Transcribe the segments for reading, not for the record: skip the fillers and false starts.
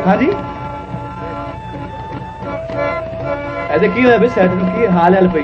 हाँ जी ऐसे की हुआ सैड की हाल पे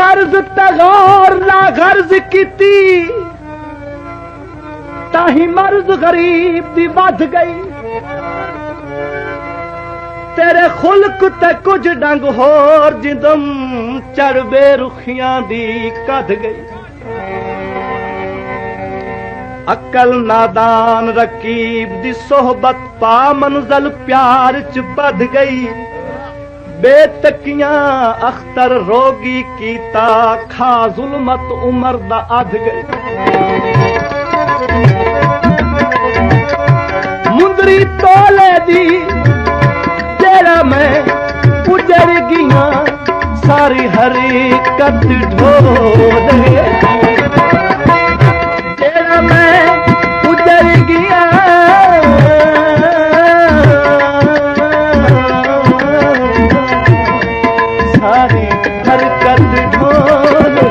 कर्ज तगौर ला गर्ज कीती ताही मर्ज गरीब दी बध गई तेरे खुल्क ते कुछ डंग होर जिदम चढ़ बेरुखियां दी कद गई अकल नादान रकीब दी सोहबत पा मंजल प्यार च बध गई बेतकियां अख्तर रोगी कीता खा जुल्मत उमर दा अध गई मुंदरी तोले दी जेड़ा मैं उजड़ गिया सारी हरीकत ढो दे जेड़ा मैं उजड़ गिया सारी हरकत ढो दे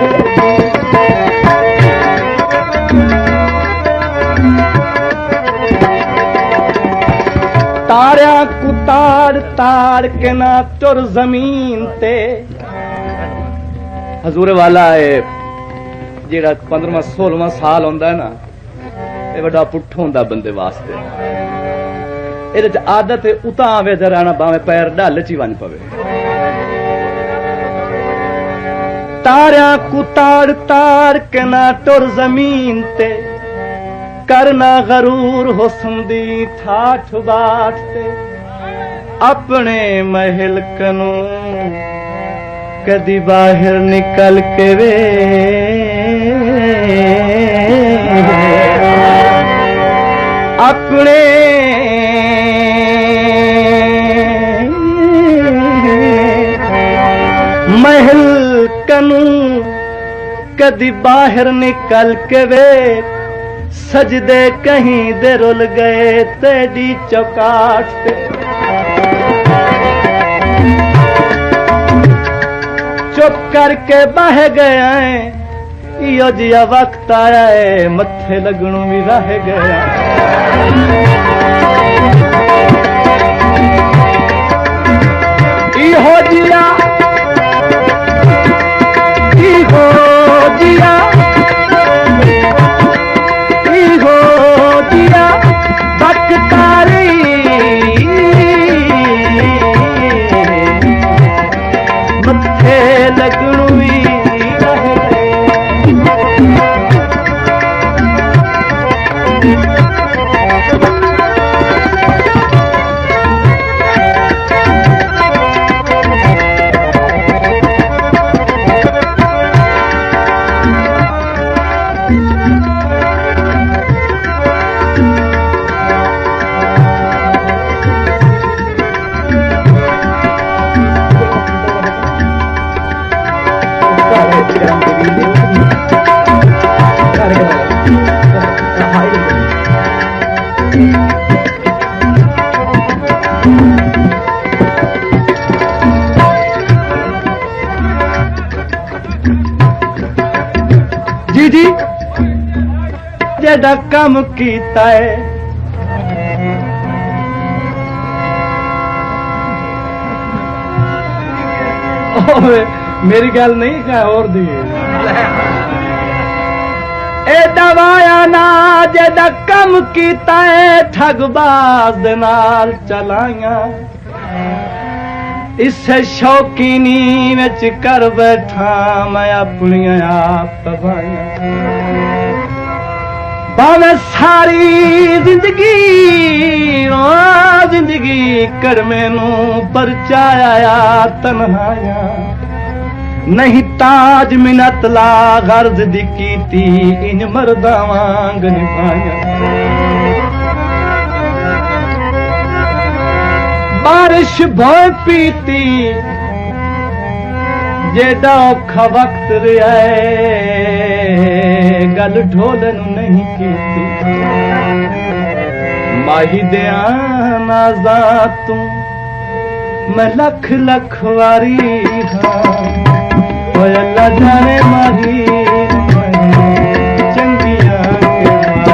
तारिया को ताड़ ताड़ के ना तुर जमीन ते हजूर वाला है जेड़ा 15वां-16वां साल होंदा है ना ये बड़ा पुट्ठ होंदा बंदे वास्ते एदे च आदत है उता आवे जराना बावे पैर ढल च वन पवे तारिया को ताड़ ताड़ के ना तुर जमीन ते करना गरूर हुस्न दी ठाठ बाट ते अपने महल कनू कदी बाहर निकल के वे अपने महल कनू कदी बाहर निकल के वे सजदे कहीं दे रुल गए तेरी चौकाट पे चुप करके बह गए यो जिया वक्त आया है मत्थे लगनू भी रह गया इहो जिया जी जी जेड़ा कम कीता है मेरी गल नहीं क्या और दी ए दवाया ना जेड़ा कम कीता है ठगबाज दे नाल चलाइया इसे शौकीनी विच कर बैठा मैं अपनी आप तबाइया भावे सारी जिंदगी करमे नू परचाया तन्हाया नहीं ताज मिनत ला गर्ज दी कीती इंज मरदा वांग निभाया बारिश भोए पीती जेड़ा औखा वक्त रहा गल ढोलन नहीं कीती माही दिया नाजा तू मैं लख लख वारी हाँ अल्लाह जाने माही चंगिया के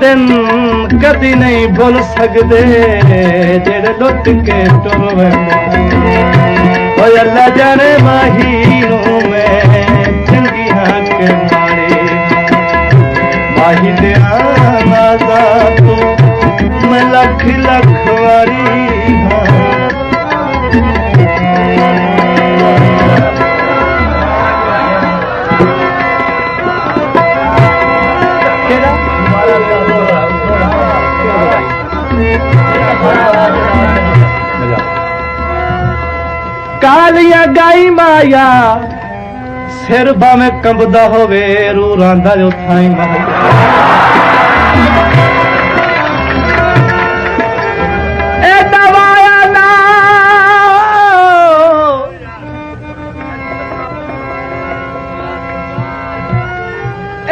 दिन कदी नहीं भुल सकते जेड़े लुट के टुर वेंदे ओ अल्लाह जाने माही नूं मैं चंगी हां के मारे माही दे नाज़ा तू मैं लख लख वारी कालिया गाई माया सिर भावे कंबदा होवे रू रांदा जो थाई माया ए दवाया ना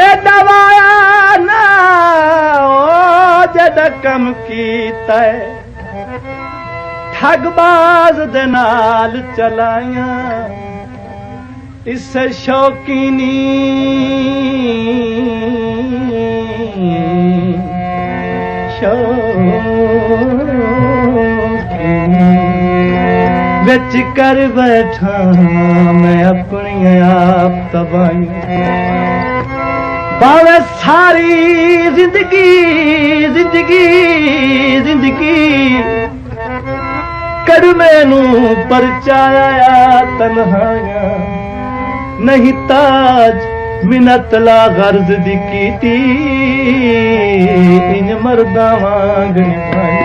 ए दवाया ना ओ जद कम कीता ठगबाज दे नाल चलाया इस शौकीनी विच कर बैठा मैं अपनी आप तबाही भावे सारी जिंदगी जिंदगी जिंदगी कर मैनू परचाया तन्हाया नहीं ताज मिन्नत ला गर्ज दी कीती इंज मरदा वांग निभाई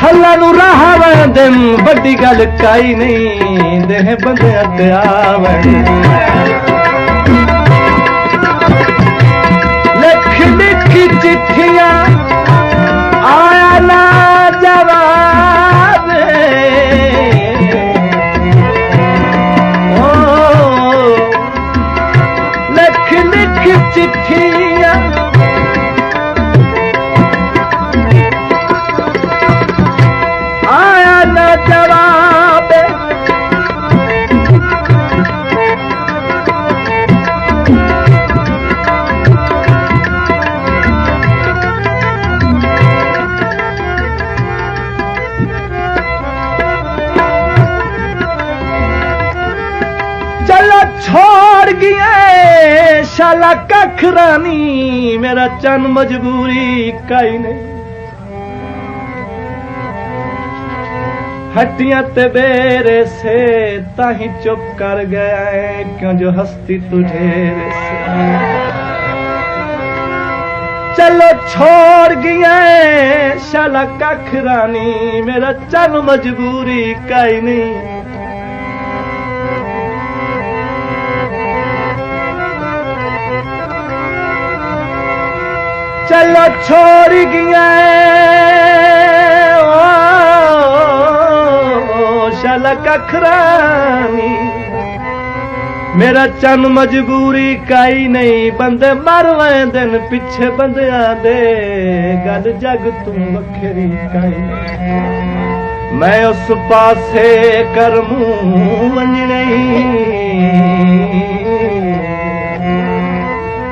हल्ला नू राह वंदन बड़ी गल काई नहीं देह बंदे ते आवे लिख लिख चिट्ठियां आया ना जवाब ओ लिख लिख चिट्ठियां आया ना जवाब छोड़ गए शाला कख रानी मेरा चन मजबूरी काई नहीं हड्डियां ते बेरे से ताही चुप कर गया है क्यों जो हस्ती तुझेरे से चलो छोड़ गया शाला कख रानी मेरा चन मजबूरी काई नहीं चलो छोड़ गया शाला कखरानी मेरा चन मजबूरी काई नहीं बंदे मर दिन पिछे बंदिया दे गल जग तू वखेरी काई मैं उस पासे कर मुंह वंजने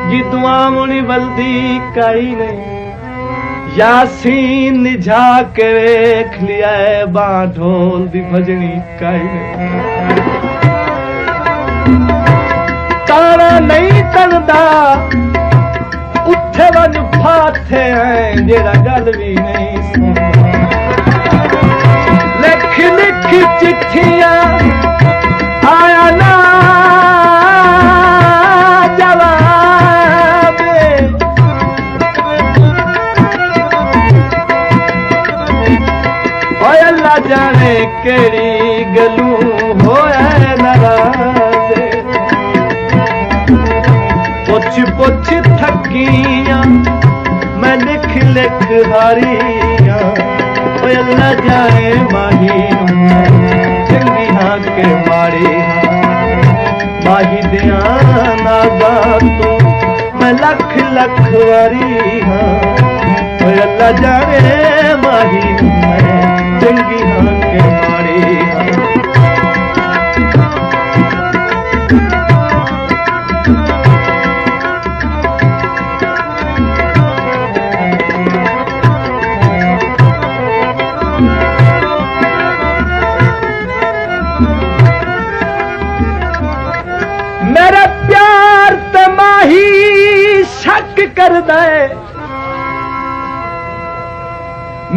जी दुआ मुनी बल्दी काई नहीं यासीन निझा के वेख लिया है बां ढोल दी भजनी काई नहीं तारा नहीं तनदा उठे वन फाथे हैं जेड़ा गल भी नहीं सुनदा लिख लिख चिट्ठियां आया ना जाने केड़ी गलू होया नाराज़ पुछ पुछ थकियां मैं लिख लिख हारियां अल्लाह जाने माही चंगी हाँ के माड़ी माही दिया नाज़ा तू मैं लख लख वारी हाँ अल्लाह जाने माही चंगी हाँ के माड़ी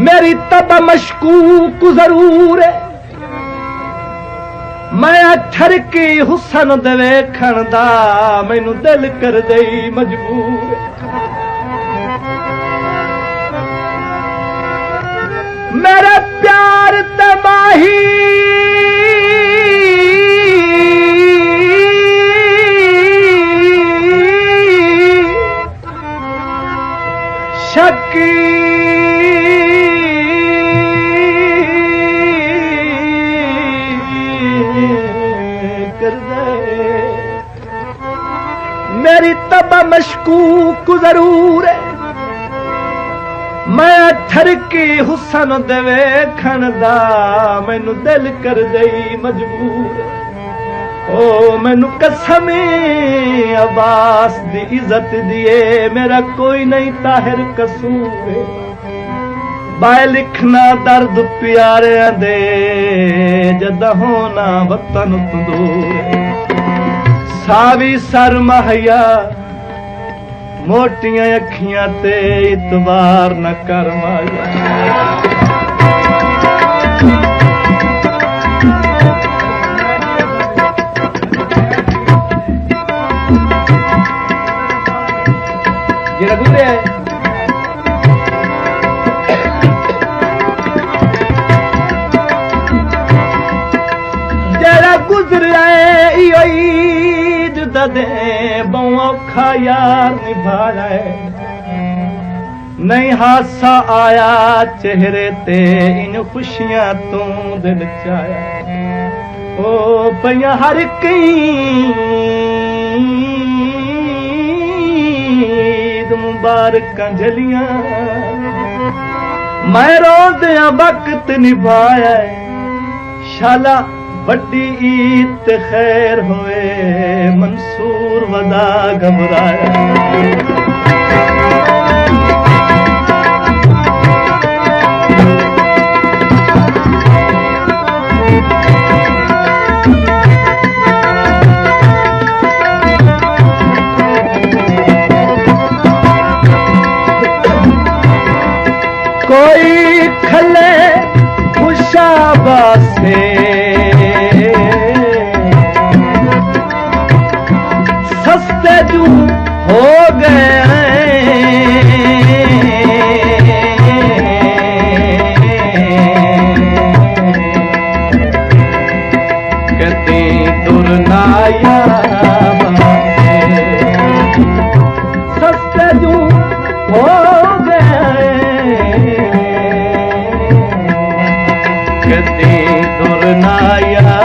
मेरी तब मशकूक जरूर है मैं ठरकी हुसन दे वेखण दा मैनू दिल कर दई मजबूर मेरे प्यार तबाही शकी मेरी तब मशकूक जरूर है मैं ठरकी हुसन दे वेखण दा मैनू दिल कर दई मजबूर ओ मैनू कसमे अब्बास दी इज्जत दिए मेरा कोई नहीं ताहिर कसूर बाय लिखना दर्द प्यारे दे जदा होना वतन तो दूर सावी सर महया मोटियां अखियां ते इतबार न कर माया जेड़ा गुजरे जेड़ा गुजरे इयो दे औखा यार निभाया नहीं हासा आया चेहरे ते इन खुशियां तू दिल चाया ओ पया हर कई मुबारक जलियां मैं रोंदियां वक्त निभाया शाला बड़ी ईद खैर होए मंसूर वदा घबराया कोई खले खुशाबा से सस्ते जू हो गए कहते दुरनाया सस्ते जू हो कहते दुरनाया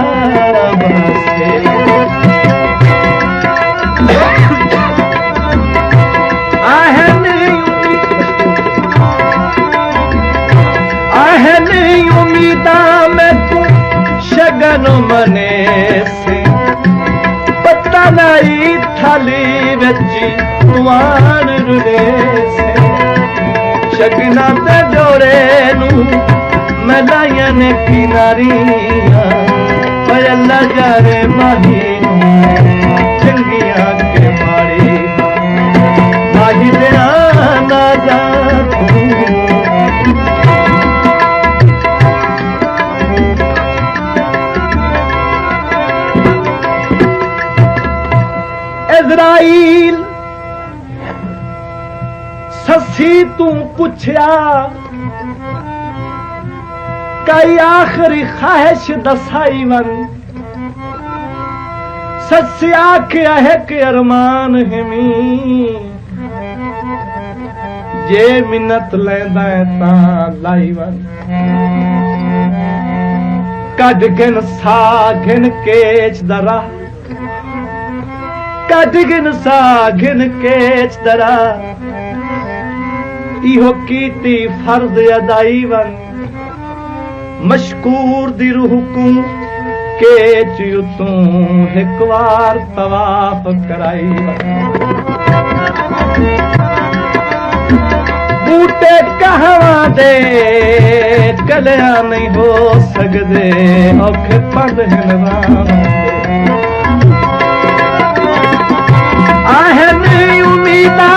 बसे आहन उम्मीदा मैं तू शगन मने से पता नहीं थाली बच्ची तुआन रुले से शगना ते जोड़े नू मलाया ने किनारियां पर अल्लाह जाने माही चंगिया के मारी माही देना ना जा इज़राइल ससी तू पुछया कई आखिरी ख्वाहिश दसाई वन ससी आख्या है कि अरमान हिमी जे मिन्नत लेंदा ता लाई वन कद गिन सा गिन केच दरा कद गिन सा गिन केच दरा इहो कीती फर्ज अदाई वन मशकूर दी रूह को केच तू एक बार तवाफ कराई बूटे कहवा दे कलिया नहीं हो सकते औखे पद आहन उम्मीदा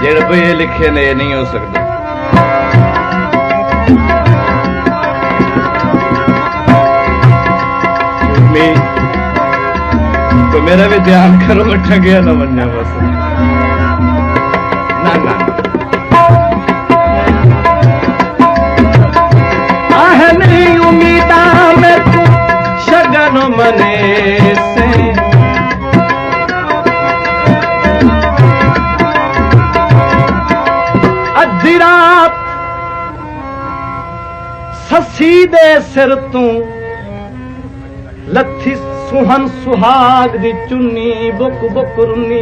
ਜਿਹੜੇ ਬਈ ਲਿਖੇ ਨੇ ਇਹ ਨਹੀਂ ਹੋ ਸਕਦਾ। तो मेरा भी ध्यान करो, मैं ठगिया ना बनना बस। ना ना आह नहीं उम्मीदा मैं तू शगन मने से अद्धी रात ससी दे सिर तू लथी सुहन सुहाग दी चुन्नी बुक बुक रुन्नी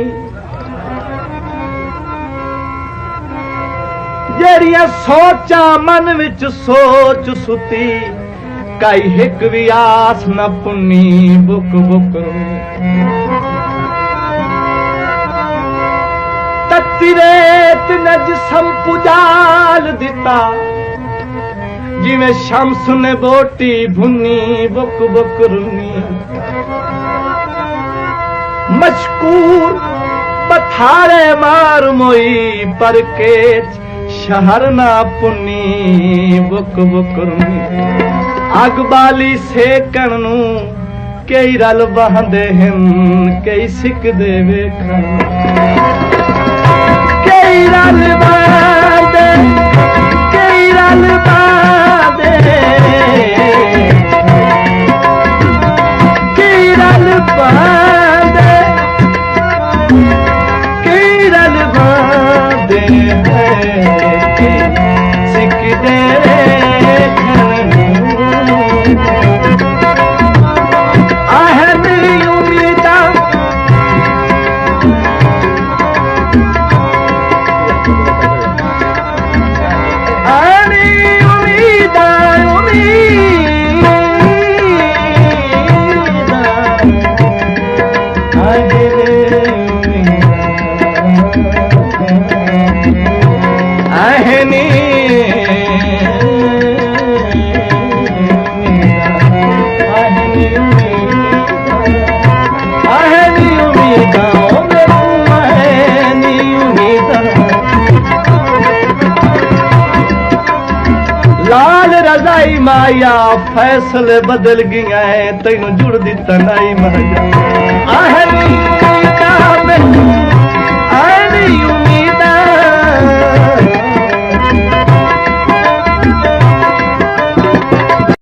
जेड़ियां सोचा मन विच सोच सुती काई हिक भी आस न पुन्नी बुक बुक रुन्नी तत्ती रेत न जिसम पुजाल दिता जिवें शम्स ने बोटी भुन्नी बुक बुक रुन्नी मशकूर पथारे मार मोई पर के शहर ना पुन्नी बुक बुक रुन्नी अग बाली सेकण नू कई रल बहंदे हन कई सिकदे वेखण कई रल बहंदे कई रल बहंदे कई रल बहंदे कई रल बहंदे सिकदे लाल रजाई माया फैसले बदल गया है तेनू जुड़ दी तनाई माया।